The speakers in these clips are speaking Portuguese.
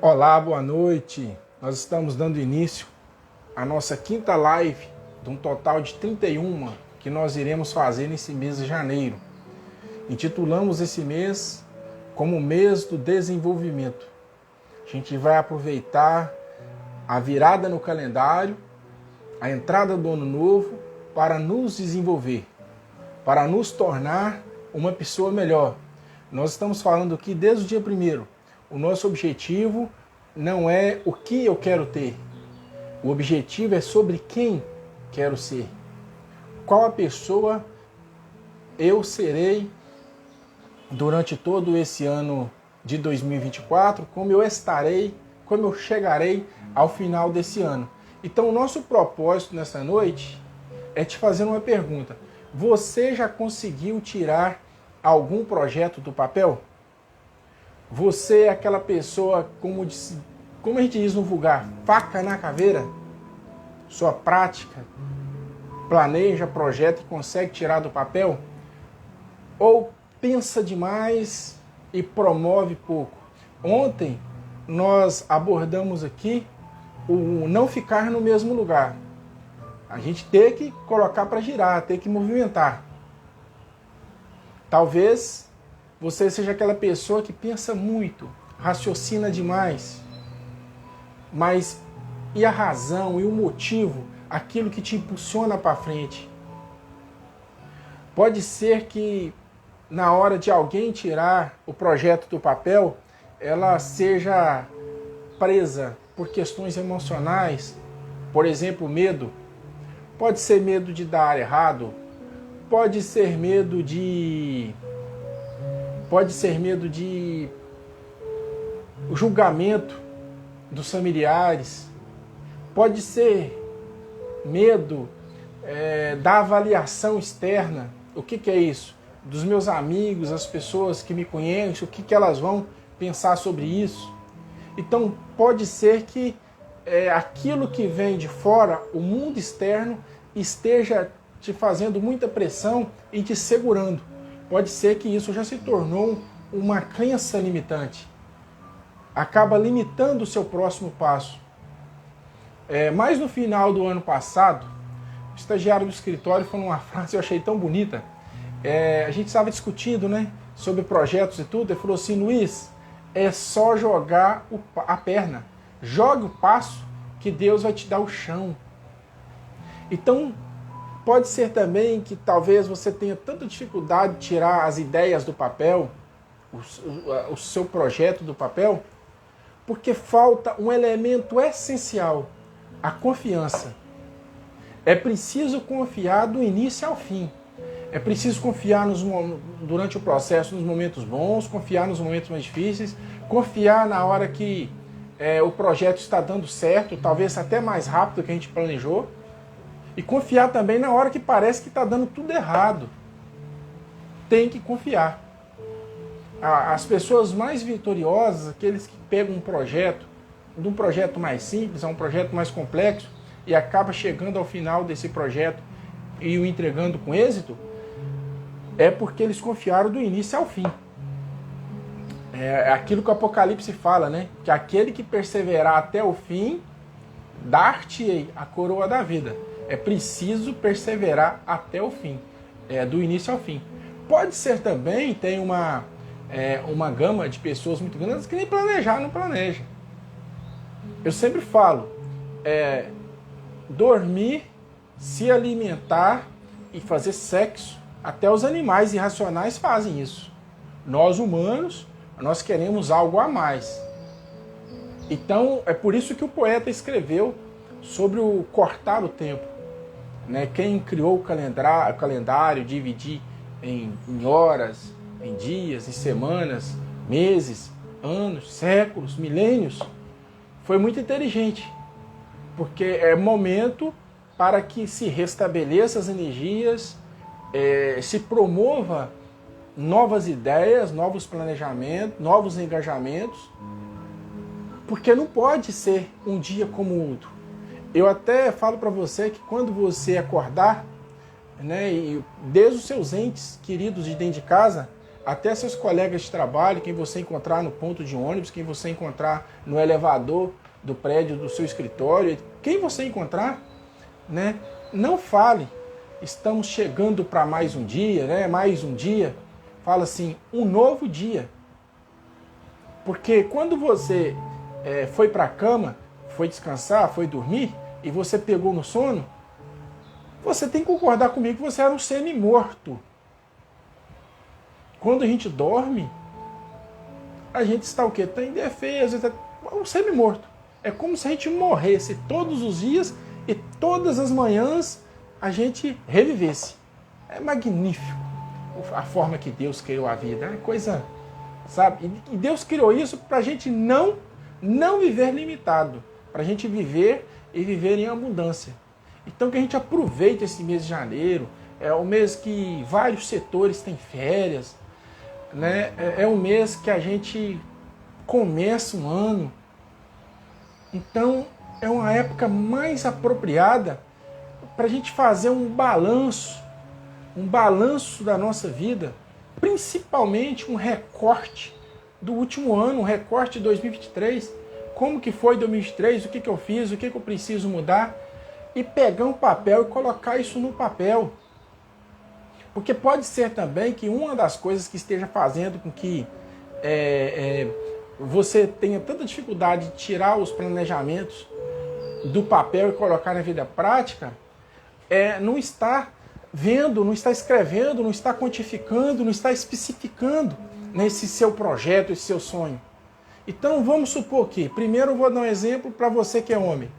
Olá, boa noite. Nós estamos dando início à nossa quinta live, de um total de 31 que nós iremos fazer nesse mês de janeiro. Intitulamos esse mês como o mês do desenvolvimento. A gente vai aproveitar a virada no calendário, a entrada do ano novo, para nos desenvolver, para nos tornar uma pessoa melhor. Nós estamos falando aqui desde o dia 1º. O nosso objetivo não é o que eu quero ter. O objetivo é sobre quem quero ser. Qual a pessoa eu serei durante todo esse ano de 2024, como eu estarei, como eu chegarei ao final desse ano. Então, o nosso propósito nessa noite é te fazer uma pergunta. Você já conseguiu tirar algum projeto do papel? Você é aquela pessoa, como a gente diz no vulgar, faca na caveira? Sua prática, planeja, projeta e consegue tirar do papel? Ou pensa demais e promove pouco? Ontem nós abordamos aqui o não ficar no mesmo lugar. A gente tem que colocar para girar, tem que movimentar. Talvez você seja aquela pessoa que pensa muito, raciocina demais, mas e a razão e o motivo, aquilo que te impulsiona para frente? Pode ser que na hora de alguém tirar o projeto do papel, ela seja presa por questões emocionais, por exemplo, medo. Pode ser medo de dar errado, pode ser medo de julgamento dos familiares, pode ser medo da avaliação externa. O que é isso? Dos meus amigos, as pessoas que me conhecem, o que elas vão pensar sobre isso. Então pode ser que aquilo que vem de fora, o mundo externo, esteja te fazendo muita pressão e te segurando. Pode ser que isso já se tornou uma crença limitante. Acaba limitando o seu próximo passo. Mas no final do ano passado, o estagiário do escritório falou uma frase que eu achei tão bonita. A gente estava discutindo, né, sobre projetos e tudo. Ele falou assim: Luiz, é só jogar a perna. Jogue o passo que Deus vai te dar o chão. Então, pode ser também que talvez você tenha tanta dificuldade de tirar as ideias do papel, o seu projeto do papel, porque falta um elemento essencial, a confiança. É preciso confiar do início ao fim. É preciso confiar durante o processo, nos momentos bons, confiar nos momentos mais difíceis, confiar na hora que o projeto está dando certo, talvez até mais rápido do que a gente planejou, e confiar também na hora que parece que está dando tudo errado. Tem que confiar. As pessoas mais vitoriosas, aqueles que pegam um projeto, de um projeto mais simples a um projeto mais complexo, e acaba chegando ao final desse projeto e o entregando com êxito, é porque eles confiaram do início ao fim. É aquilo que o Apocalipse fala, né? Que aquele que perseverar até o fim, dar-te-ei a coroa da vida. É preciso perseverar até o fim, do início ao fim. Pode ser também, tem uma gama de pessoas muito grandes que nem planejar, não planeja. Eu sempre falo, dormir, se alimentar e fazer sexo, até os animais irracionais fazem isso. Nós humanos, nós queremos algo a mais. Então, é por isso que o poeta escreveu sobre o cortar o tempo. Quem criou o calendário, dividir em horas, em dias, em semanas, meses, anos, séculos, milênios, foi muito inteligente. Porque é momento para que se restabeleça as energias, se promova novas ideias, novos planejamentos, novos engajamentos, porque não pode ser um dia como o outro. Eu até falo para você que quando você acordar, e desde os seus entes queridos de dentro de casa, até seus colegas de trabalho, quem você encontrar no ponto de ônibus, quem você encontrar no elevador do prédio do seu escritório, quem você encontrar, né? Não fale, estamos chegando para mais um dia, né? Mais um dia. Fala assim, um novo dia. Porque quando você foi para a cama, foi descansar, foi dormir, e você pegou no sono, você tem que concordar comigo que você era um semi-morto. Quando a gente dorme, a gente está o quê? Está indefeso, está um semi-morto. É como se a gente morresse todos os dias e todas as manhãs a gente revivesse. É magnífico a forma que Deus criou a vida. É coisa, sabe? E Deus criou isso para a gente não viver limitado, para a gente viver e viver em abundância. Então que a gente aproveite esse mês de janeiro, é o mês que vários setores têm férias, né? É o mês que a gente começa um ano. Então é uma época mais apropriada para a gente fazer um balanço da nossa vida, principalmente um recorte do último ano, um recorte de 2023, como que foi 2023, o que eu fiz, o que eu preciso mudar, e pegar um papel e colocar isso no papel. Porque pode ser também que uma das coisas que esteja fazendo com que você tenha tanta dificuldade de tirar os planejamentos do papel e colocar na vida prática não estar vendo, não estar escrevendo, não estar quantificando, não estar especificando nesse seu projeto, esse seu sonho. Então vamos supor que, primeiro eu vou dar um exemplo para você que é homem.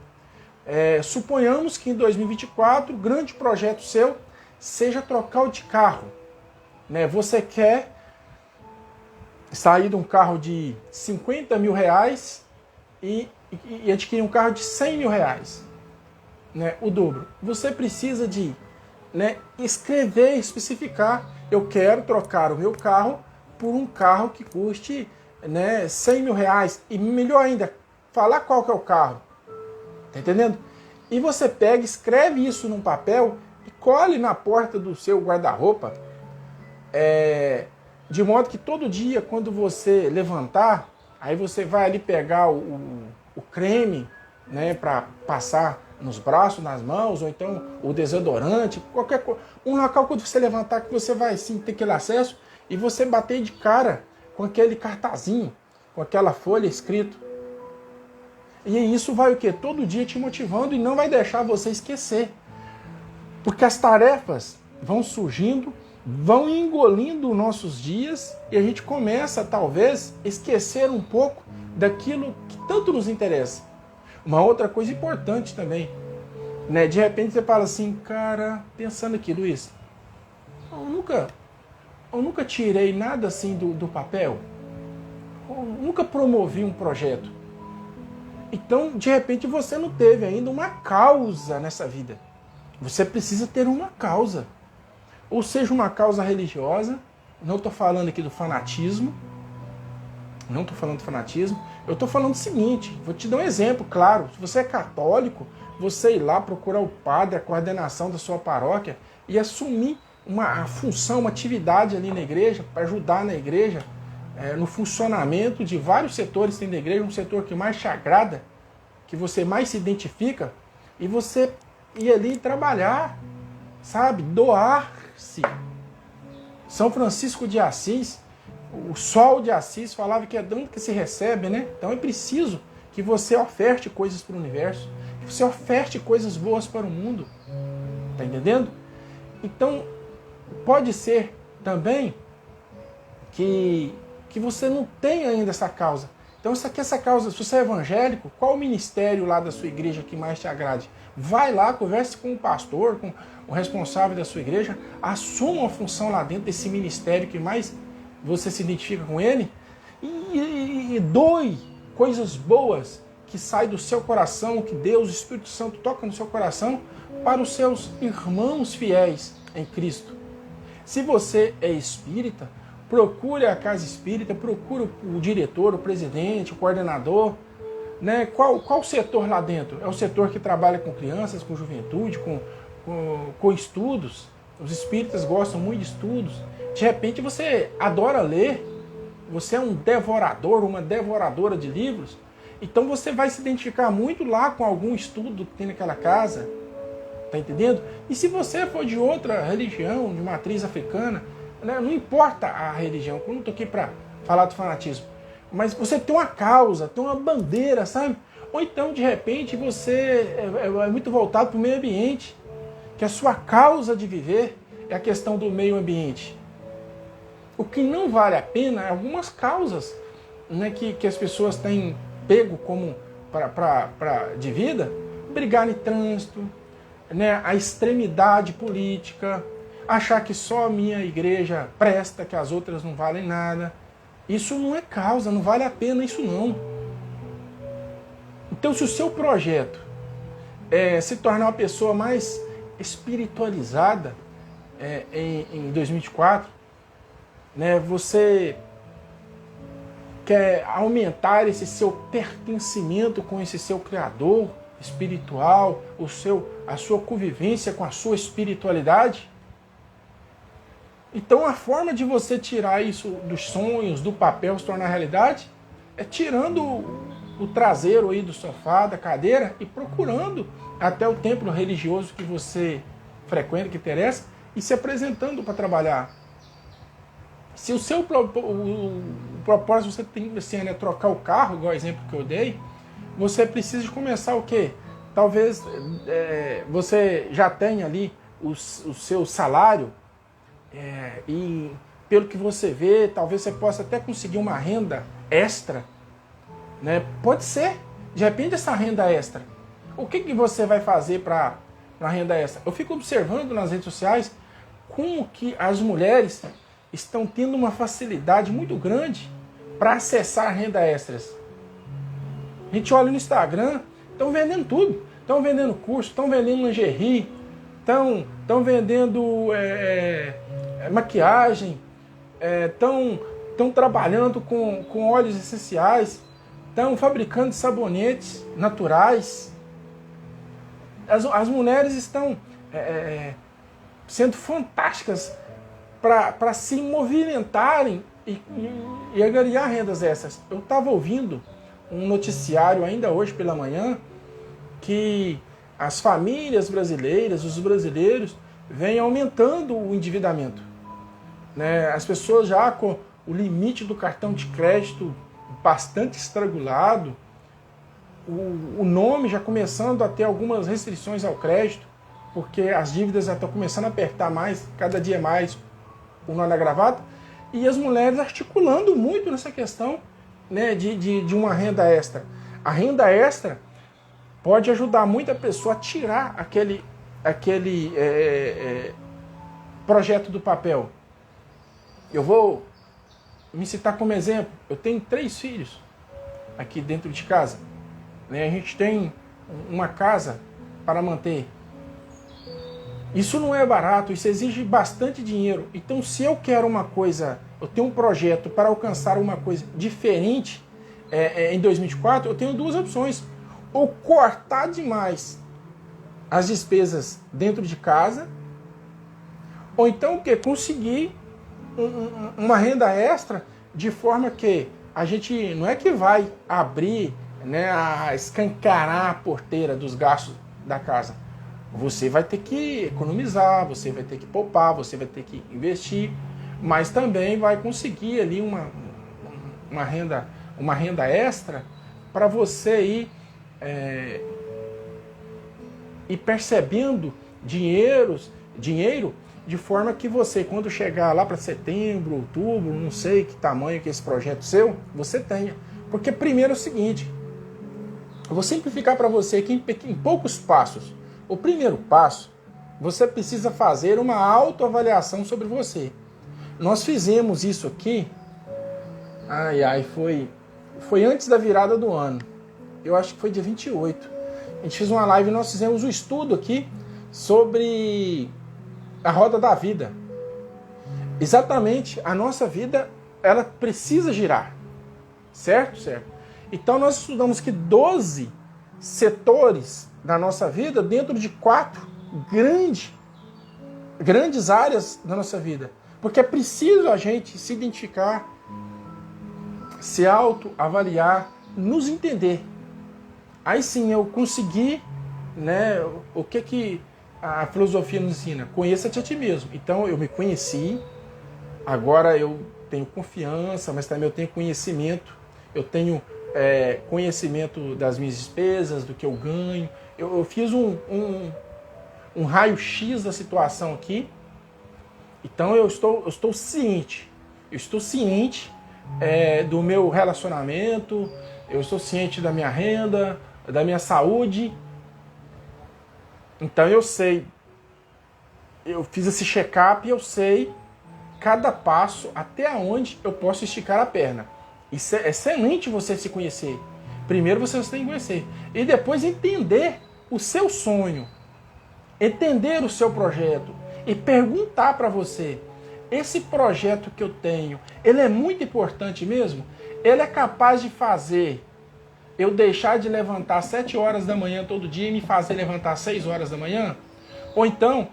Suponhamos que em 2024 o grande projeto seu seja trocar de carro. Né? Você quer sair de um carro de 50 mil reais e adquirir um carro de 100 mil reais. Né? O dobro. Você precisa de escrever, especificar. Eu quero trocar o meu carro por um carro que custe 100 mil reais. E melhor ainda, falar qual que é o carro. Tá entendendo? E você pega, escreve isso num papel e colhe na porta do seu guarda-roupa, de modo que todo dia, quando você levantar, aí você vai ali pegar o creme, né, para passar nos braços, nas mãos, ou então o desodorante, qualquer coisa. Um local quando você levantar que você vai sim ter aquele acesso e você bater de cara com aquele cartazinho, com aquela folha escrito. E isso vai o quê? Todo dia te motivando e não vai deixar você esquecer. Porque as tarefas vão surgindo, vão engolindo nossos dias e a gente começa, talvez, a esquecer um pouco daquilo que tanto nos interessa. Uma outra coisa importante também, né? De repente você fala assim, cara, pensando aqui, Luiz, eu nunca tirei nada assim do papel. Eu nunca promovi um projeto. Então, de repente, você não teve ainda uma causa nessa vida. Você precisa ter uma causa. Ou seja, uma causa religiosa. Não estou falando aqui do fanatismo. Não estou falando do fanatismo. Eu estou falando o seguinte, vou te dar um exemplo, claro. Se você é católico, você ir lá procurar o padre, a coordenação da sua paróquia e assumir uma função, uma atividade ali na igreja, para ajudar na igreja, no funcionamento de vários setores dentro da igreja, um setor que mais te agrada, que você mais se identifica, e você ir ali trabalhar, sabe? Doar-se. São Francisco de Assis, o Sol de Assis, falava que é dando que se recebe, né? Então é preciso que você oferte coisas para o universo, que você oferte coisas boas para o mundo. Tá entendendo? Então, pode ser também que você não tem ainda essa causa. Então, essa causa, se você é evangélico, qual o ministério lá da sua igreja que mais te agrade? Vai lá, converse com o pastor, com o responsável da sua igreja, assuma uma função lá dentro desse ministério que mais você se identifica com ele e doe coisas boas que saem do seu coração, que Deus, o Espírito Santo, toca no seu coração para os seus irmãos fiéis em Cristo. Se você é espírita, procure a casa espírita, procure o diretor, o presidente, o coordenador. Né? Qual setor lá dentro? É o setor que trabalha com crianças, com juventude, com estudos. Os espíritas gostam muito de estudos. De repente você adora ler, você é um devorador, uma devoradora de livros, então você vai se identificar muito lá com algum estudo que tem naquela casa, tá entendendo? E se você for de outra religião, de matriz africana, né, não importa a religião, eu não estou aqui para falar do fanatismo, mas você tem uma causa, tem uma bandeira, sabe? Ou então, de repente, você é muito voltado para o meio ambiente, que a sua causa de viver é a questão do meio ambiente. O que não vale a pena é algumas causas, né, que as pessoas têm pego como de vida, brigar em trânsito, né, a extremidade política, achar que só a minha igreja presta, que as outras não valem nada. Isso não é causa, não vale a pena isso não. Então, se o seu projeto é se tornar uma pessoa mais espiritualizada em 2024, né, você quer aumentar esse seu pertencimento com esse seu Criador espiritual, a sua convivência com a sua espiritualidade, então a forma de você tirar isso dos sonhos, do papel, se tornar realidade, é tirando o traseiro aí do sofá, da cadeira, e procurando até o templo religioso que você frequenta, que interessa, e se apresentando para trabalhar. Se o seu o propósito você tem assim, é trocar o carro, igual o exemplo que eu dei, você precisa começar o quê? Talvez você já tenha ali o seu salário, e pelo que você vê, talvez você possa até conseguir uma renda extra, né? Pode ser, de repente, essa renda extra. O que você vai fazer para a renda extra? Eu fico observando nas redes sociais como que as mulheres estão tendo uma facilidade muito grande para acessar renda extras. A gente olha no Instagram, estão vendendo tudo. Estão vendendo curso, estão vendendo lingerie, estão vendendo maquiagem, estão trabalhando com óleos essenciais, estão fabricando sabonetes naturais. As mulheres estão sendo fantásticas para se movimentarem e angariar rendas extras. Eu estava ouvindo um noticiário ainda hoje pela manhã que as famílias brasileiras, os brasileiros, vêm aumentando o endividamento, né? As pessoas já com o limite do cartão de crédito bastante estrangulado, o nome já começando a ter algumas restrições ao crédito, porque as dívidas já estão começando a apertar mais, cada dia mais, o nó na gravata, e as mulheres articulando muito nessa questão, né, de uma renda extra. A renda extra pode ajudar muito a pessoa a tirar aquele projeto do papel. Eu vou me citar como exemplo. Eu tenho 3 filhos aqui dentro de casa, né? A gente tem uma casa para manter. Isso não é barato, isso exige bastante dinheiro. Então, se eu quero uma coisa, eu tenho um projeto para alcançar uma coisa diferente em 2024, eu tenho 2 opções. Ou cortar demais as despesas dentro de casa, ou então conseguir uma renda extra, de forma que a gente não é que vai abrir, né, escancarar a porteira dos gastos da casa. Você vai ter que economizar, você vai ter que poupar, você vai ter que investir, mas também vai conseguir ali uma renda extra para você ir percebendo dinheiro de forma que você, quando chegar lá para setembro, outubro, não sei que tamanho que é esse projeto seu, você tenha. Porque primeiro é o seguinte, eu vou simplificar para você aqui em poucos passos. O primeiro passo, você precisa fazer uma autoavaliação sobre você. Nós fizemos isso aqui, foi antes da virada do ano. Eu acho que foi dia 28. A gente fez uma live e nós fizemos um estudo aqui sobre a roda da vida. Exatamente, a nossa vida, ela precisa girar. Certo? Certo. Então nós estudamos que 12 setores da nossa vida dentro de 4 grandes grandes áreas da nossa vida. Porque é preciso a gente se identificar, se autoavaliar, nos entender. Aí sim eu consegui, né, o que a filosofia nos ensina? Conheça-te a ti mesmo. Então eu me conheci, agora eu tenho confiança, mas também eu tenho conhecimento. Eu tenho conhecimento das minhas despesas, do que eu ganho. Eu fiz um raio-x da situação aqui. Então eu estou ciente. Eu estou ciente do meu relacionamento, eu estou ciente da minha renda, da minha saúde. Então eu sei. Eu fiz esse check-up e eu sei cada passo até onde eu posso esticar a perna. Isso é excelente você se conhecer. Primeiro você tem que conhecer. E depois entender o seu sonho. Entender o seu projeto. E perguntar para você, esse projeto que eu tenho, ele é muito importante mesmo? Ele é capaz de fazer eu deixar de levantar 7 horas da manhã todo dia e me fazer levantar 6 horas da manhã? Ou então,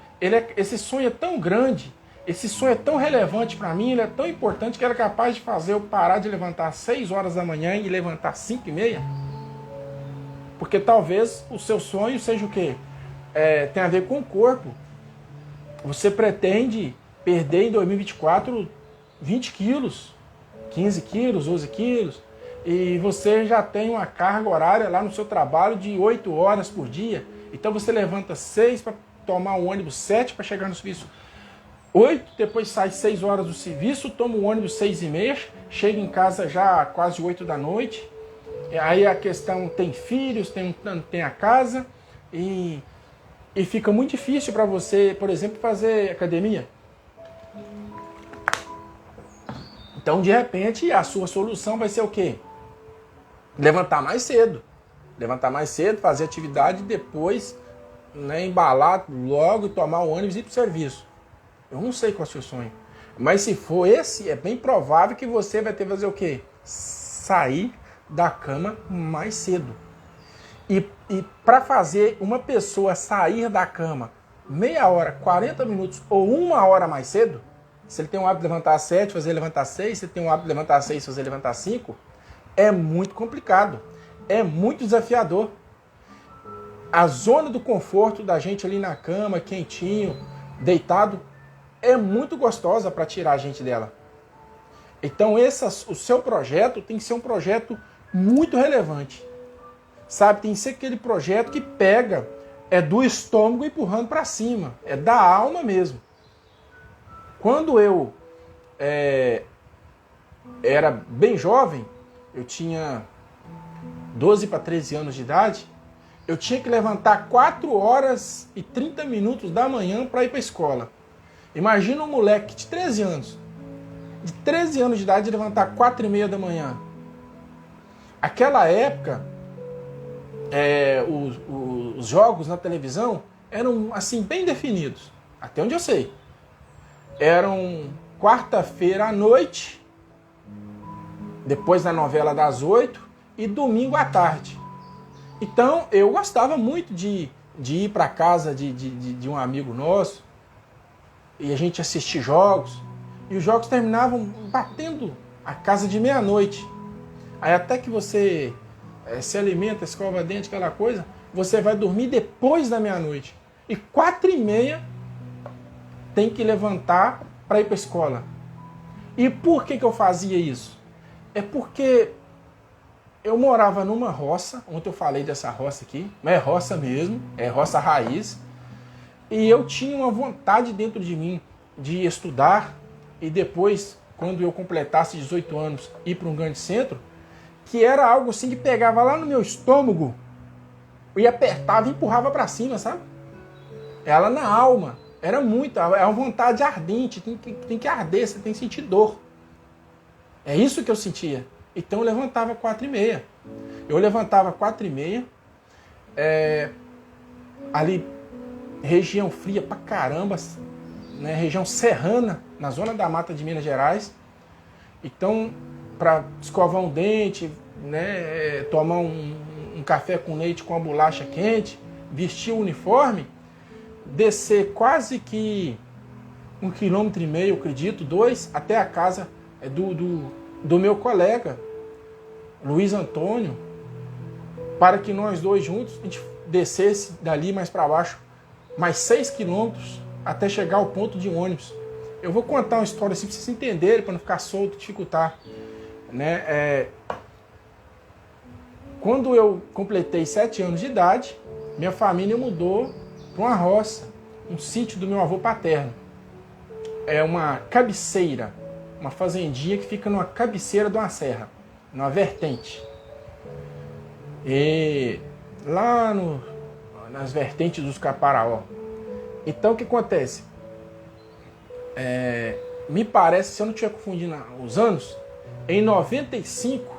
esse sonho é tão grande, esse sonho é tão relevante para mim, ele é tão importante que ele é capaz de fazer eu parar de levantar 6 horas da manhã e levantar 5:30? Porque talvez o seu sonho seja o quê? Tem a ver com o corpo. Você pretende perder em 2024 20 quilos, 15 quilos, 12 quilos, e você já tem uma carga horária lá no seu trabalho de 8 horas por dia. Então você levanta 6 para tomar um ônibus 7 para chegar no serviço 8, depois sai 6 horas do serviço, toma um ônibus 6:30, chega em casa já quase 8 da noite. Aí a questão, tem filhos, tem a casa, e fica muito difícil para você, por exemplo, fazer academia. Então, de repente, a sua solução vai ser o quê? Levantar mais cedo. Levantar mais cedo, fazer atividade e depois, né, embalar logo e tomar o ônibus e ir para o serviço. Eu não sei qual é o seu sonho. Mas se for esse, é bem provável que você vai ter que fazer o quê? Sair da cama mais cedo. E para fazer uma pessoa sair da cama meia hora, 40 minutos ou 1 hora mais cedo, se ele tem o hábito de levantar às 7, fazer levantar às 6, se ele tem o hábito de levantar às 6, fazer levantar às 5, é muito complicado, é muito desafiador. A zona do conforto da gente ali na cama, quentinho, deitado, é muito gostosa para tirar a gente dela. Então o seu projeto tem que ser um projeto muito relevante. Sabe, tem que ser aquele projeto que pega, do estômago empurrando para cima, é da alma mesmo. Quando eu era bem jovem, eu tinha 12 para 13 anos de idade, eu tinha que levantar 4 horas e 30 minutos da manhã para ir para a escola. Imagina um moleque de 13 anos, de idade, levantar 4:30 da manhã. Aquela época, os jogos na televisão eram assim bem definidos, até onde eu sei. Eram quarta-feira à noite, depois da novela das 8, e domingo à tarde. Então eu gostava muito de ir para casa de um amigo nosso e a gente assistir jogos. E os jogos terminavam batendo a casa de meia-noite. Aí até que você se alimenta, escova dente, aquela coisa, você vai dormir depois da meia-noite. E 4:30 tem que levantar para ir para a escola. E por que eu fazia isso? É porque eu morava numa roça, ontem eu falei dessa roça aqui, mas é roça mesmo, é roça raiz, e eu tinha uma vontade dentro de mim de estudar e depois, quando eu completasse 18 anos, ir para um grande centro, que era algo assim que pegava lá no meu estômago e apertava e empurrava para cima, sabe? Ela na alma, era muito, é uma vontade ardente, tem que arder, você tem que sentir dor. É isso que eu sentia. Então eu levantava 4:30. Eu levantava 4:30, ali, região fria pra caramba, né, região serrana, na zona da mata de Minas Gerais. Então, para escovar um dente, né, tomar um café com leite com a bolacha quente, vestir o uniforme, descer quase que 1,5 km, eu acredito, 2, até a casa do meu colega, Luiz Antônio, para que nós dois juntos, a gente descesse dali mais para baixo, mais 6 quilômetros, até chegar ao ponto de ônibus. Eu vou contar uma história assim para vocês entenderem, para não ficar solto, dificultar. Né? Quando eu completei 7 anos de idade, minha família mudou para uma roça, um sítio do meu avô paterno. É uma cabeceira, uma fazendinha que fica numa cabeceira de uma serra, numa vertente. E lá nas vertentes dos Caparaó. Então o que acontece? Me parece, se eu não estiver confundindo os anos, em 95,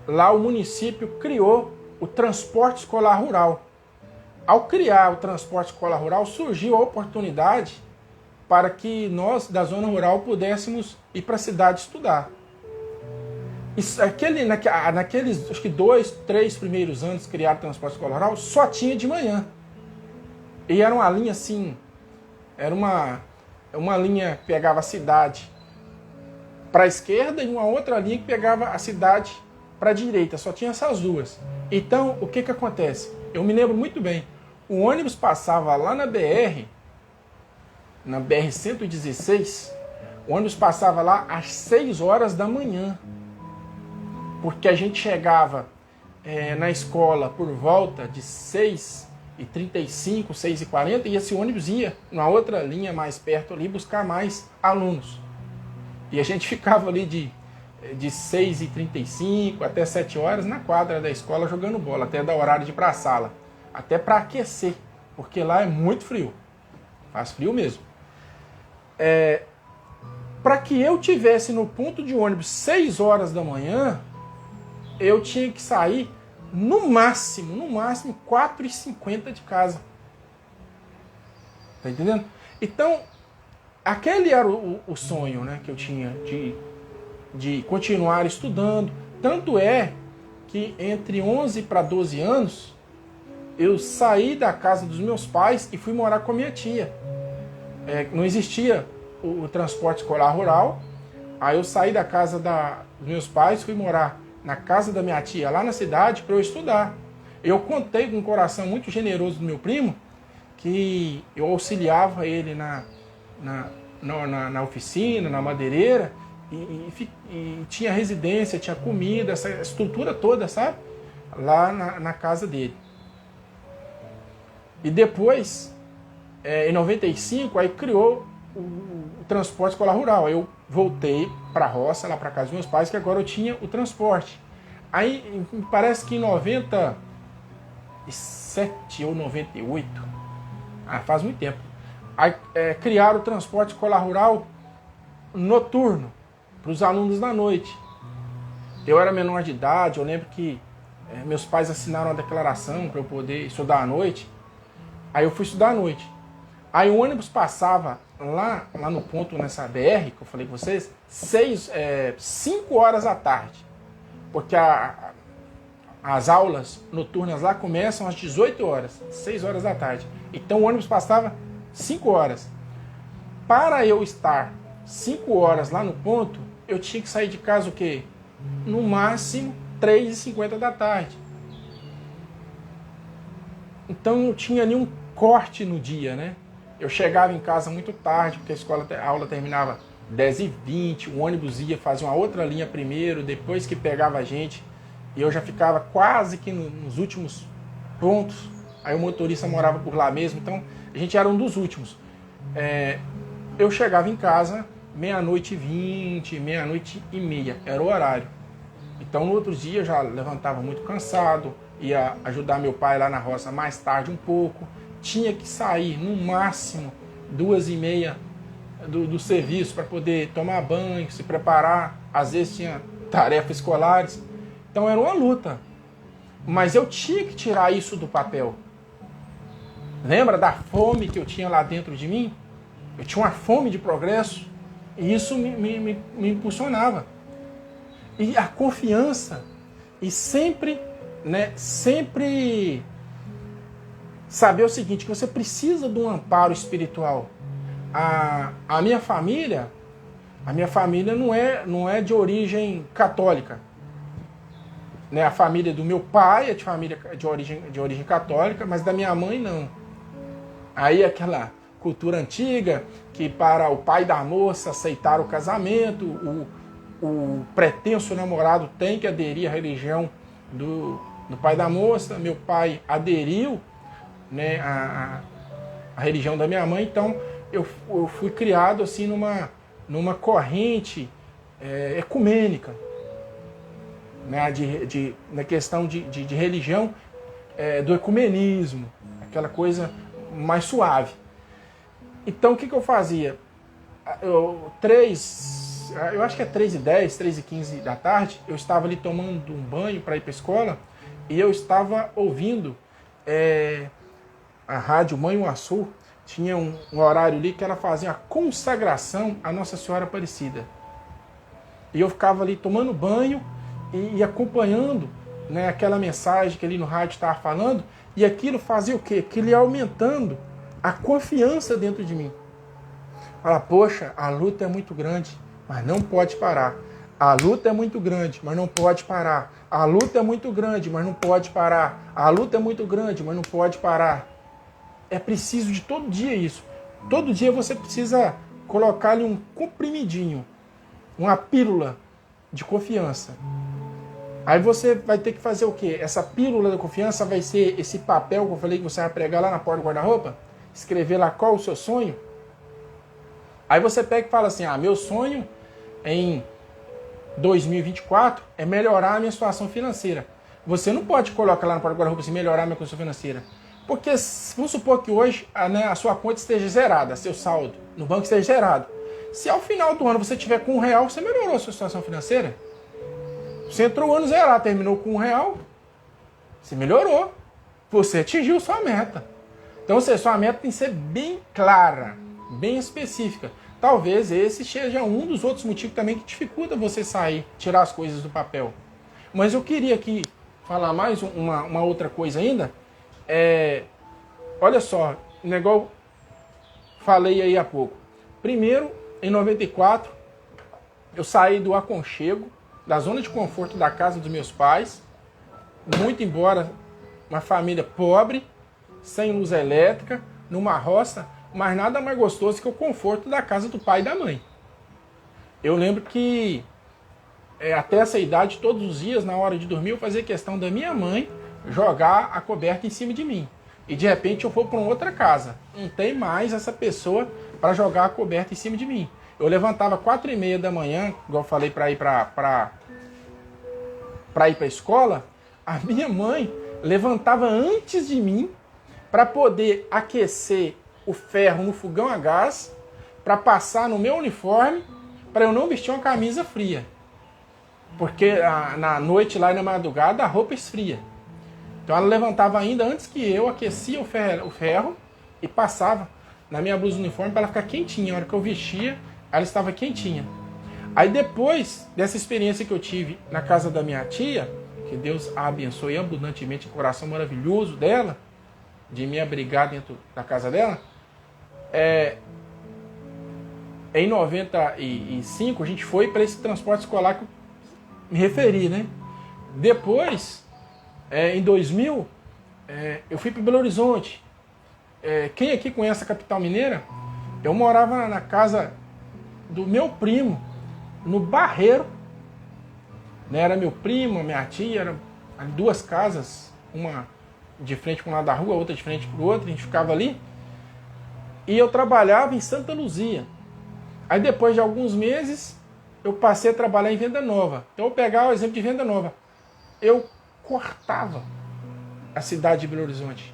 lá o município criou o transporte escolar rural. Ao criar o transporte escolar rural, surgiu a oportunidade para que nós, da zona rural, pudéssemos ir para a cidade estudar. Naqueles, acho que 2, 3 primeiros anos que criaram o transporte escolar rural, só tinha de manhã. E era uma linha assim, era uma linha que pegava a cidade para a esquerda e uma outra linha que pegava a cidade para a direita. Só tinha essas duas. Então, o que acontece? Eu me lembro muito bem. O ônibus passava lá na BR-116, o ônibus passava lá às 6 horas da manhã. Porque a gente chegava na escola por volta de 6h35, 6h40, e esse ônibus ia na outra linha mais perto ali buscar mais alunos. E a gente ficava ali de 6h35 até 7 horas na quadra da escola jogando bola, até dar horário de ir para a sala. Até para aquecer, porque lá é muito frio. Faz frio mesmo. Para que eu tivesse no ponto de ônibus 6 horas da manhã, eu tinha que sair no máximo 4h50 de casa. Tá entendendo? Então, aquele era o sonho, né, que eu tinha de continuar estudando. Tanto é que entre 11 para 12 anos, eu saí da casa dos meus pais e fui morar com a minha tia. Não existia o transporte escolar rural. Aí eu saí da casa dos meus pais, fui morar na casa da minha tia, lá na cidade, para eu estudar. Eu contei com um coração muito generoso do meu primo, que eu auxiliava ele na oficina, na madeireira, e tinha residência, tinha comida, essa estrutura toda, sabe? Lá na casa dele. E depois, em 95, aí criou o transporte escolar rural. Aí eu voltei para a roça, lá para casa dos meus pais, que agora eu tinha o transporte. Aí, me parece que em 97 ou 98, faz muito tempo, aí criaram o transporte escolar rural noturno, para os alunos da noite. Eu era menor de idade, eu lembro que meus pais assinaram uma declaração para eu poder estudar à noite. Aí eu fui estudar à noite. Aí o ônibus passava lá no ponto, nessa BR, que eu falei com vocês, 5 horas da tarde. Porque as aulas noturnas lá começam às 18 horas, 6 horas da tarde. Então o ônibus passava 5 horas. Para eu estar 5 horas lá no ponto, eu tinha que sair de casa o quê? No máximo 3h50 da tarde. Então eu tinha ali um corte no dia, né? Eu chegava em casa muito tarde, porque a aula terminava 10h20, o ônibus ia fazer uma outra linha primeiro, depois que pegava a gente, e eu já ficava quase que nos últimos pontos. Aí o motorista morava por lá mesmo, então a gente era um dos últimos. Eu chegava em casa 00h20, 00h30, era o horário. Então no outro dia eu já levantava muito cansado, ia ajudar meu pai lá na roça mais tarde um pouco, tinha que sair no máximo 2h30 do serviço para poder tomar banho, se preparar, às vezes tinha tarefas escolares, então era uma luta, mas eu tinha que tirar isso do papel. Lembra da fome que eu tinha lá dentro de mim? Eu tinha uma fome de progresso e isso me impulsionava. E a confiança, e sempre saber o seguinte, que você precisa de um amparo espiritual. a minha família não é de origem católica. Né? A família do meu pai é de família de origem católica, mas da minha mãe não. Aí aquela cultura antiga, que para o pai da moça aceitar o casamento, o pretenso namorado tem que aderir à religião do pai da moça. Meu pai aderiu, né, à religião da minha mãe, então eu fui criado assim numa corrente ecumênica, né, na questão de religião, do ecumenismo, aquela coisa mais suave. Então o que eu fazia? Eu acho que é 3h10, 3h15 da tarde, eu estava ali tomando um banho para ir para a escola e eu estava ouvindo a rádio Mãe Uaçu. Tinha um horário ali que ela fazia a consagração à Nossa Senhora Aparecida. E eu ficava ali tomando banho e acompanhando, né, aquela mensagem que ali no rádio estava falando, e aquilo fazia o quê? Aquilo ia aumentando a confiança dentro de mim. Fala, poxa, a luta é muito grande, mas não pode parar. A luta é muito grande, mas não pode parar. A luta é muito grande, mas não pode parar. A luta é muito grande, mas não pode parar. É preciso de todo dia isso. Todo dia você precisa colocar ali um comprimidinho, uma pílula de confiança. Aí você vai ter que fazer o quê? Essa pílula da confiança vai ser esse papel que eu falei que você vai pregar lá na porta do guarda-roupa, escrever lá qual o seu sonho. Aí você pega e fala assim, meu sonho em 2024 é melhorar a minha situação financeira. Você não pode colocar lá na porta do guarda-roupa assim, melhorar a minha condição financeira. Porque vamos supor que hoje a sua conta esteja zerada, seu saldo no banco esteja zerado. Se ao final do ano você tiver com R$1, você melhorou a sua situação financeira? Você entrou o ano zerado, terminou com R$1, você melhorou. Você atingiu sua meta. Então, sua meta tem que ser bem clara, bem específica. Talvez esse seja um dos outros motivos também que dificulta você sair, tirar as coisas do papel. Mas eu queria aqui falar mais uma outra coisa ainda. Olha só, igual falei aí há pouco. Primeiro, em 94, eu saí do aconchego, da zona de conforto da casa dos meus pais, muito embora uma família pobre, sem luz elétrica, numa roça, mas nada mais gostoso que o conforto da casa do pai e da mãe. Eu lembro que até essa idade, todos os dias, na hora de dormir, eu fazia questão da minha mãe jogar a coberta em cima de mim. E de repente eu for para outra casa. Não tem mais essa pessoa para jogar a coberta em cima de mim. Eu levantava 4h30 da manhã, igual eu falei, para ir para a escola. A minha mãe levantava antes de mim para poder aquecer o ferro no fogão a gás, para passar no meu uniforme, para eu não vestir uma camisa fria. Porque na noite lá e na madrugada a roupa esfria. Então ela levantava ainda antes que eu, aquecia o ferro e passava na minha blusa uniforme para ela ficar quentinha. A hora que eu vestia, ela estava quentinha. Aí depois dessa experiência que eu tive na casa da minha tia, que Deus a abençoe abundantemente, o coração maravilhoso dela, de me abrigar dentro da casa dela, em 95 a gente foi para esse transporte escolar que eu me referi, né? Depois, em 2000, eu fui para Belo Horizonte. Quem aqui conhece a capital mineira? Eu morava na casa do meu primo, no Barreiro. Né? Era meu primo, minha tia, eram duas casas, uma de frente para um lado da rua, outra de frente para o outro, a gente ficava ali. E eu trabalhava em Santa Luzia. Aí depois de alguns meses, eu passei a trabalhar em Venda Nova. Então eu vou pegar o exemplo de Venda Nova. Eu cortava a cidade de Belo Horizonte.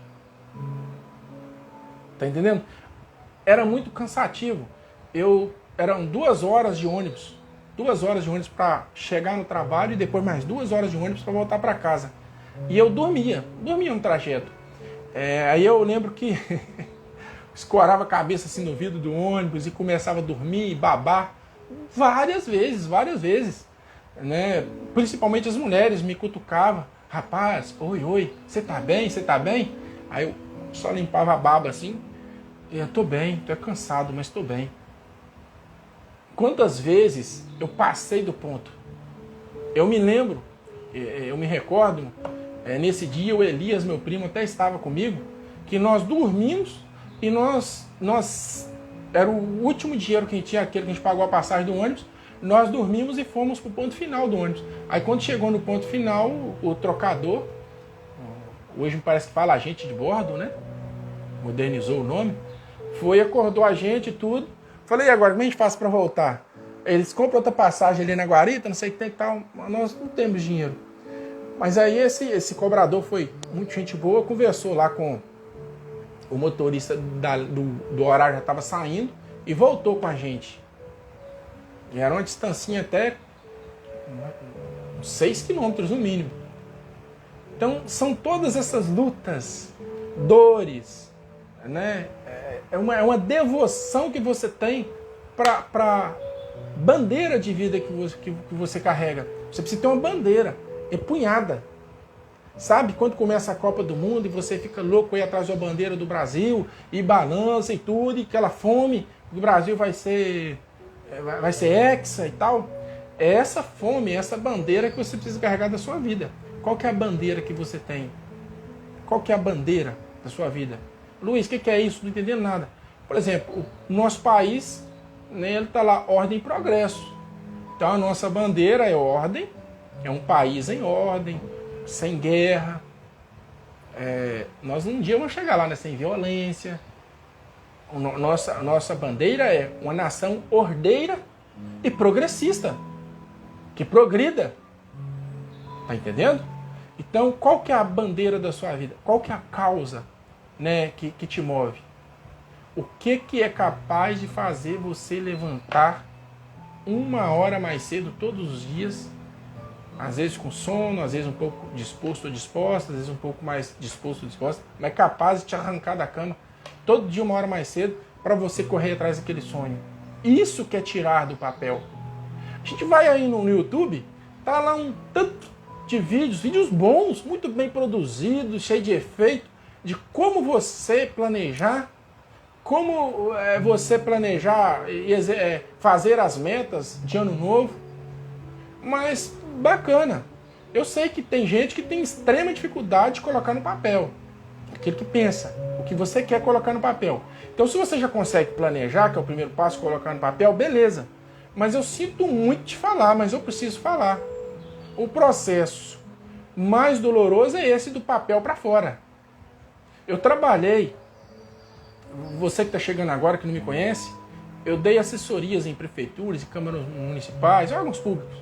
Tá entendendo? Era muito cansativo. Eram 2 horas de ônibus. 2 horas de ônibus para chegar no trabalho e depois mais 2 horas de ônibus para voltar para casa. E eu dormia no trajeto. Aí eu lembro que escorava a cabeça assim no vidro do ônibus e começava a dormir e babar várias vezes. Né? Principalmente as mulheres me cutucavam. Rapaz, oi, você tá bem? Aí eu só limpava a baba assim Eu tô bem, tô cansado, mas tô bem. Quantas vezes eu passei do ponto? Eu me lembro, eu me recordo, nesse dia o Elias, meu primo, até estava comigo, que nós dormimos e nós era o último dinheiro que a gente tinha, aquele que a gente pagou a passagem do ônibus, nós dormimos e fomos pro ponto final do ônibus. Aí quando chegou no ponto final, o trocador, hoje me parece que fala agente de bordo, né? Modernizou o nome, foi, acordou a gente e tudo. Falei, e agora, como a gente faz para voltar? Eles compram outra passagem ali na Guarita, não sei o que tem e tal, nós não temos dinheiro. Mas aí esse cobrador foi muito gente boa, conversou lá com o motorista do horário, já estava saindo, e voltou com a gente. E era uma distancinha até uns 6 quilômetros no mínimo. Então são todas essas lutas, dores, né? É uma devoção que você tem para bandeira de vida que você carrega. Você precisa ter uma bandeira empunhada. Sabe quando começa a Copa do Mundo e você fica louco aí atrás da bandeira do Brasil e balança e tudo, e aquela fome, o Brasil vai ser hexa e tal? É essa fome, essa bandeira que você precisa carregar da sua vida. Qual que é a bandeira que você tem? Qual que é a bandeira da sua vida? Luiz, o que é isso? Não entendendo nada. Por exemplo, o nosso país, né, ele está lá, ordem e progresso. Então a nossa bandeira é ordem, é um país em ordem, sem guerra. Nós um dia vamos chegar lá, né, sem violência. Nossa bandeira é uma nação ordeira e progressista, que progrida. Tá entendendo? Então, qual que é a bandeira da sua vida? Qual que é a causa, né, que te move? O que é capaz de fazer você levantar 1 hora mais cedo todos os dias? Às vezes com sono, às vezes um pouco disposto ou disposta, às vezes um pouco mais disposto ou disposta, mas capaz de te arrancar da cama todo dia 1 hora mais cedo para você correr atrás daquele sonho. Isso que é tirar do papel. A gente vai aí no YouTube, tá lá um tanto de vídeos bons, muito bem produzidos, cheios de efeito, de como você planejar, e fazer as metas de ano novo. Mas bacana. Eu sei que tem gente que tem extrema dificuldade de colocar no papel aquilo que pensa, o que você quer colocar no papel. Então, se você já consegue planejar, que é o primeiro passo, colocar no papel, beleza. Mas eu sinto muito te falar, mas eu preciso falar. O processo mais doloroso é esse do papel para fora. Eu trabalhei, você que está chegando agora, que não me conhece, eu dei assessorias em prefeituras e câmaras municipais, órgãos públicos,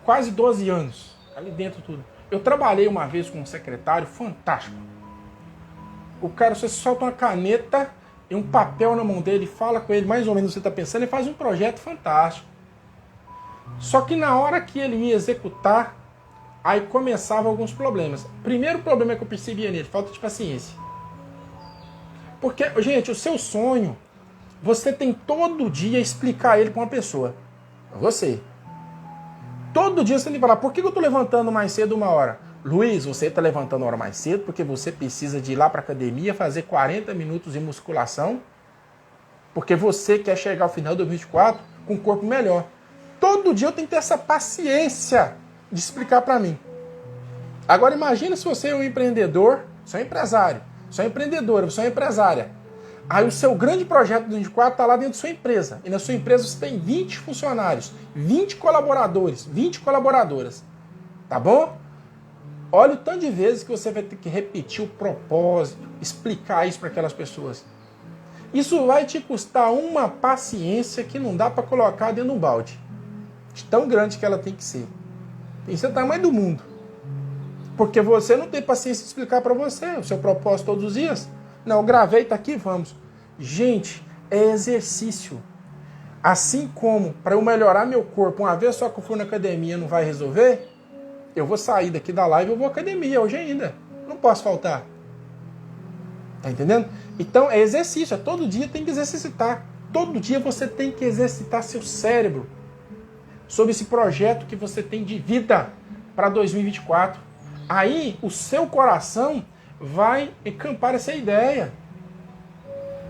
quase 12 anos, ali dentro tudo. Eu trabalhei uma vez com um secretário fantástico. O cara, você solta uma caneta e um papel na mão dele, fala com ele mais ou menos o que você está pensando e faz um projeto fantástico. Só que na hora que ele ia executar, aí começavam alguns problemas. Primeiro problema que eu percebia nele, falta de paciência. Porque, gente, o seu sonho, você tem todo dia explicar ele para uma pessoa. Você. Todo dia você tem que falar, por que eu estou levantando mais cedo 1 hora? Luiz, você está levantando 1 hora mais cedo porque você precisa de ir lá para a academia fazer 40 minutos de musculação, porque você quer chegar ao final de 2024 com um corpo melhor. Todo dia eu tenho que ter essa paciência de explicar para mim. Agora imagina se você é um empreendedor, você é um empresário, você é uma empreendedora, você é uma empresária. Aí o seu grande projeto do 2024 está lá dentro da sua empresa. E na sua empresa você tem 20 funcionários, 20 colaboradores, 20 colaboradoras. Tá bom? Olha o tanto de vezes que você vai ter que repetir o propósito, explicar isso para aquelas pessoas. Isso vai te custar uma paciência que não dá para colocar dentro de um balde. De tão grande que ela tem que ser. Tem que ser o tamanho do mundo. Porque você não tem paciência de explicar para você o seu propósito todos os dias. Não, eu gravei, tá aqui, vamos. Gente, é exercício. Assim como, para eu melhorar meu corpo, uma vez só que eu for na academia não vai resolver, eu vou sair daqui da live e eu vou à academia hoje ainda. Não posso faltar. Tá entendendo? Então, é exercício. Todo dia tem que exercitar. Todo dia você tem que exercitar seu cérebro sobre esse projeto que você tem de vida para 2024. Aí, o seu coração vai encampar essa ideia.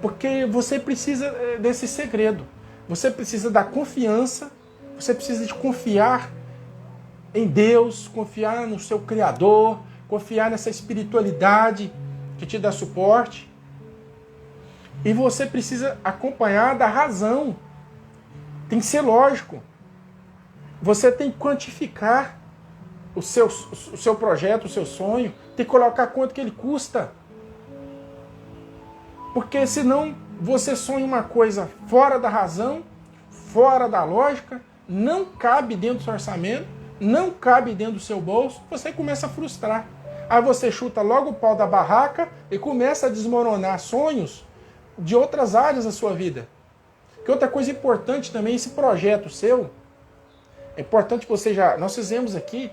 Porque você precisa desse segredo. Você precisa da confiança, você precisa de confiar em Deus, confiar no seu Criador, confiar nessa espiritualidade que te dá suporte. E você precisa acompanhar da razão. Tem que ser lógico. Você tem que quantificar o seu projeto, o seu sonho, tem que colocar quanto que ele custa. Porque senão você sonha uma coisa fora da razão, fora da lógica, não cabe dentro do seu orçamento, não cabe dentro do seu bolso, você começa a frustrar. Aí você chuta logo o pau da barraca e começa a desmoronar sonhos de outras áreas da sua vida. Que outra coisa importante também, esse projeto seu, é importante você já... Nós fizemos aqui,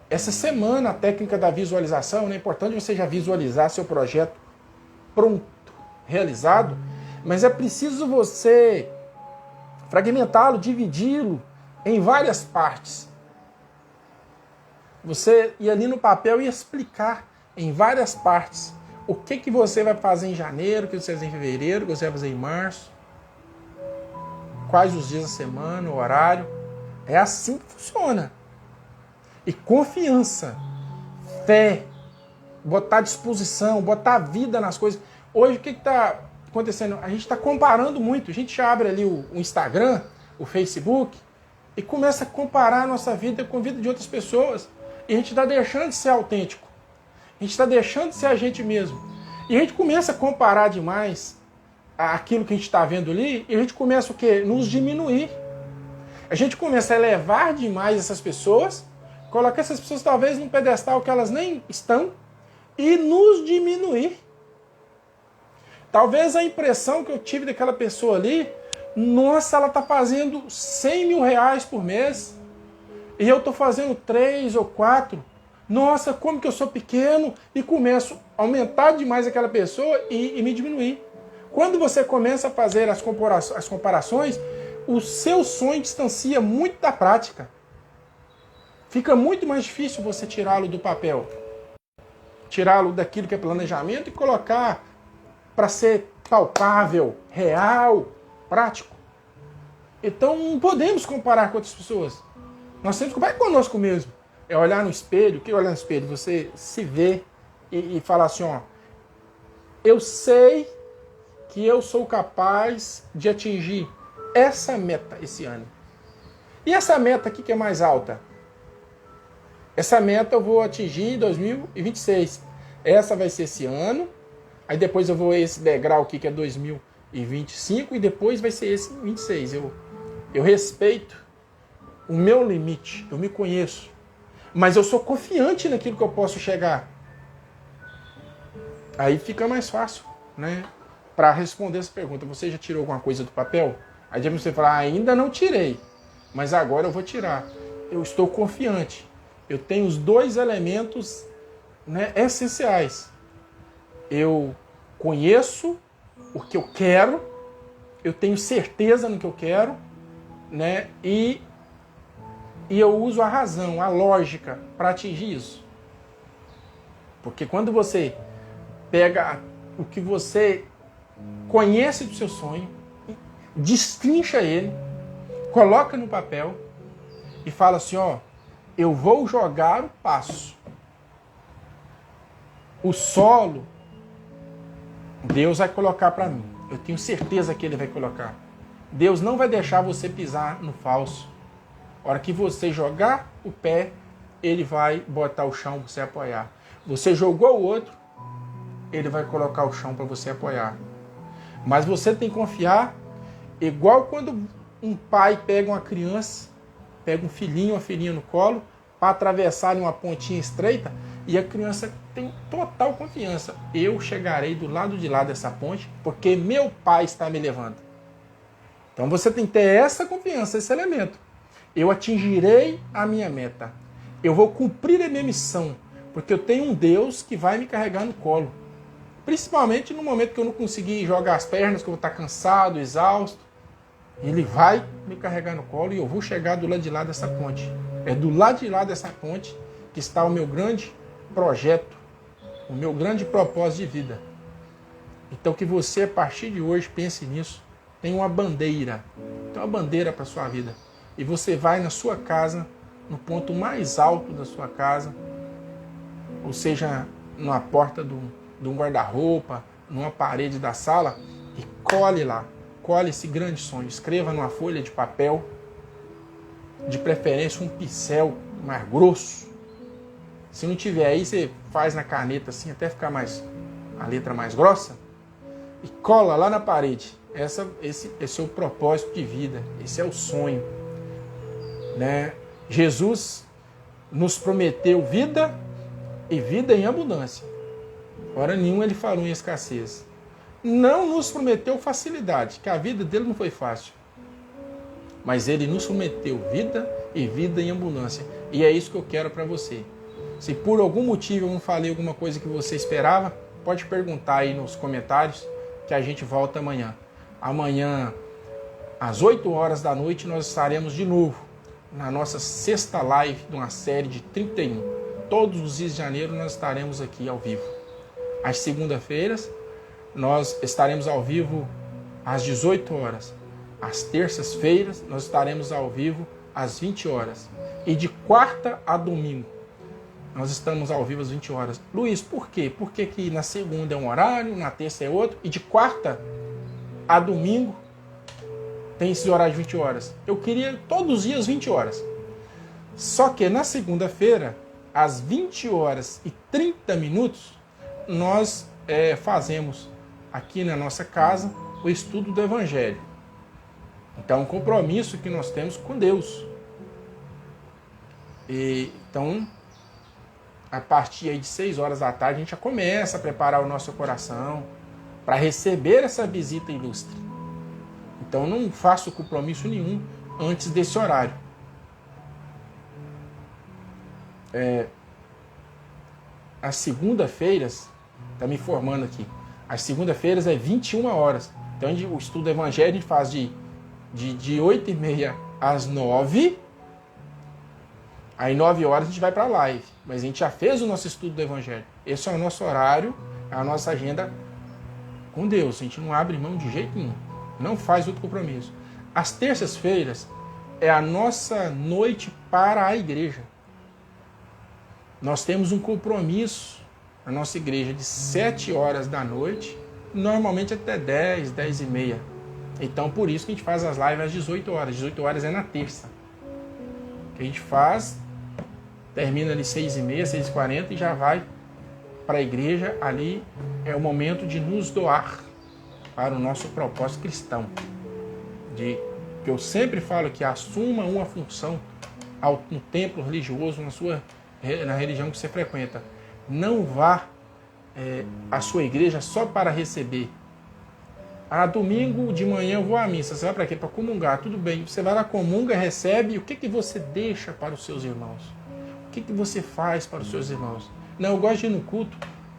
essa semana, a técnica da visualização, né? É importante você já visualizar seu projeto pronto, realizado, mas é preciso você fragmentá-lo, dividi-lo em várias partes. Você ir ali no papel e explicar em várias partes o que você vai fazer em janeiro, o que você vai fazer em fevereiro, o que você vai fazer em março, quais os dias da semana, o horário. É assim que funciona. E confiança, fé, botar disposição, botar vida nas coisas. Hoje o que está acontecendo? A gente está comparando muito. A gente abre ali o Instagram, o Facebook, e começa a comparar a nossa vida com a vida de outras pessoas. E a gente está deixando de ser autêntico. A gente está deixando de ser a gente mesmo. E a gente começa a comparar demais aquilo que a gente está vendo ali, e a gente começa o quê? Nos diminuir. A gente começa a elevar demais essas pessoas, colocar essas pessoas talvez num pedestal que elas nem estão, e nos diminuir. Talvez a impressão que eu tive daquela pessoa ali, nossa, ela está fazendo 100 mil reais por mês, e eu estou fazendo 3 ou 4. Nossa, como que eu sou pequeno, e começo a aumentar demais aquela pessoa e me diminuir. Quando você começa a fazer as comparações, o seu sonho distancia muito da prática. Fica muito mais difícil você tirá-lo do papel. Tirá-lo daquilo que é planejamento e colocar para ser palpável, real, prático. Então não podemos comparar com outras pessoas. Nós temos que comparar conosco mesmo. É olhar no espelho. O que é olhar no espelho? Você se vê e falar assim, ó, eu sei que eu sou capaz de atingir essa meta esse ano. E essa meta aqui que é mais alta? Essa meta eu vou atingir em 2026. Essa vai ser esse ano. Aí depois eu vou esse degrau aqui que é 2025 e depois vai ser esse 26. Eu respeito o meu limite. Eu me conheço. Mas eu sou confiante naquilo que eu posso chegar. Aí fica mais fácil, né? Para responder essa pergunta. Você já tirou alguma coisa do papel? Aí você fala, ainda não tirei, mas agora eu vou tirar. Eu estou confiante. Eu tenho os 2 elementos, né, essenciais. Eu conheço o que eu quero, eu tenho certeza no que eu quero, né, e eu uso a razão, a lógica para atingir isso. Porque quando você pega o que você conhece do seu sonho, destrincha ele, coloca no papel e fala assim, ó, eu vou jogar o passo. O solo, Deus vai colocar para mim. Eu tenho certeza que Ele vai colocar. Deus não vai deixar você pisar no falso. A hora que você jogar o pé, Ele vai botar o chão para você apoiar. Você jogou o outro, Ele vai colocar o chão para você apoiar. Mas você tem que confiar. Igual quando um pai pega uma criança, pega um filhinho, uma filhinha no colo, para atravessar uma pontinha estreita, e a criança tem total confiança. Eu chegarei do lado de lá dessa ponte, porque meu pai está me levando. Então você tem que ter essa confiança, esse elemento. Eu atingirei a minha meta. Eu vou cumprir a minha missão, porque eu tenho um Deus que vai me carregar no colo. Principalmente no momento que eu não conseguir jogar as pernas, que eu vou estar cansado, exausto. Ele vai me carregar no colo e eu vou chegar do lado de lá dessa ponte. É do lado de lá dessa ponte que está o meu grande projeto, o meu grande propósito de vida. Então que você, a partir de hoje, pense nisso. Tem uma bandeira. Tem uma bandeira para a sua vida. E você vai na sua casa, no ponto mais alto da sua casa, ou seja, numa porta de um guarda-roupa, numa parede da sala, e colhe lá. Colhe esse grande sonho. Escreva numa folha de papel, de preferência um pincel mais grosso. Se não tiver aí, você faz na caneta assim, até ficar a letra mais grossa, e cola lá na parede. Esse é o propósito de vida, esse é o sonho. Né? Jesus nos prometeu vida e vida em abundância. Hora nenhuma ele falou em escassez. Não nos prometeu facilidade, que a vida dele não foi fácil. Mas ele nos prometeu vida e vida em abundância. E é isso que eu quero para você. Se por algum motivo eu não falei alguma coisa que você esperava, pode perguntar aí nos comentários, que a gente volta amanhã. Amanhã, às 8 horas da noite, nós estaremos de novo na nossa sexta live de uma série de 31. Todos os dias de janeiro nós estaremos aqui ao vivo. Às segunda-feiras, nós estaremos ao vivo às 18 horas. Às terças-feiras, nós estaremos ao vivo às 20 horas. E de quarta a domingo, nós estamos ao vivo às 20 horas. Luiz, por quê? Por que que na segunda é um horário, na terça é outro, e de quarta a domingo tem esse horário de 20 horas? Eu queria todos os dias 20 horas. Só que na segunda-feira, às 20 horas e 30 minutos, nós fazemos aqui na nossa casa o estudo do Evangelho. Então, é um compromisso que nós temos com Deus. Então, a partir aí de 6 horas da tarde, a gente já começa a preparar o nosso coração para receber essa visita ilustre. Então, não faço compromisso nenhum antes desse horário. As segunda-feiras, está me informando aqui, as segunda-feiras é 21 horas. Então, o estudo do Evangelho a gente faz de 8h30 às 9h. Aí 9 horas a gente vai para a live. Mas a gente já fez o nosso estudo do Evangelho. Esse é o nosso horário, é a nossa agenda com Deus. A gente não abre mão de jeito nenhum. Não faz outro compromisso. As terças-feiras é a nossa noite para a igreja. Nós temos um compromisso na nossa igreja de 7 horas da noite, normalmente até 10, 10h30. Então, por isso que a gente faz as lives às 18 horas. 18 horas é na terça. Que a gente faz, termina ali 6h30, 6h40 e já vai para a igreja. Ali é o momento de nos doar para o nosso propósito cristão. Que eu sempre falo que assuma uma função no templo religioso, na religião que você frequenta. Não vá à sua igreja só para receber. Domingo de manhã eu vou à missa. Você vai para quê? Para comungar. Tudo bem. Você vai lá, comunga, recebe. E o que você deixa para os seus irmãos? O que você faz para os seus irmãos? Não, eu gosto de ir no culto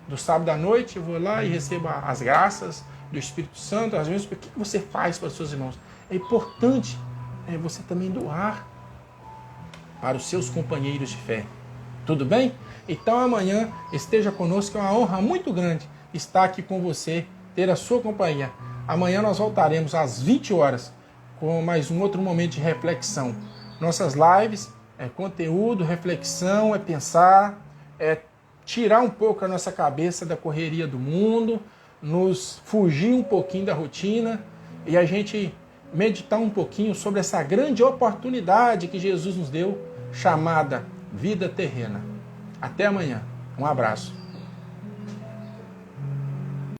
do sábado à noite. Eu vou lá e recebo as graças do Espírito Santo. Às vezes, o que você faz para os seus irmãos? É importante você também doar para os seus companheiros de fé. Tudo bem? Então amanhã esteja conosco. É uma honra muito grande estar aqui com você, ter a sua companhia. Amanhã nós voltaremos às 20 horas com mais um outro momento de reflexão. Nossas lives é conteúdo, reflexão, é pensar, é tirar um pouco a nossa cabeça da correria do mundo, nos fugir um pouquinho da rotina e a gente meditar um pouquinho sobre essa grande oportunidade que Jesus nos deu, chamada vida terrena. Até amanhã. Um abraço.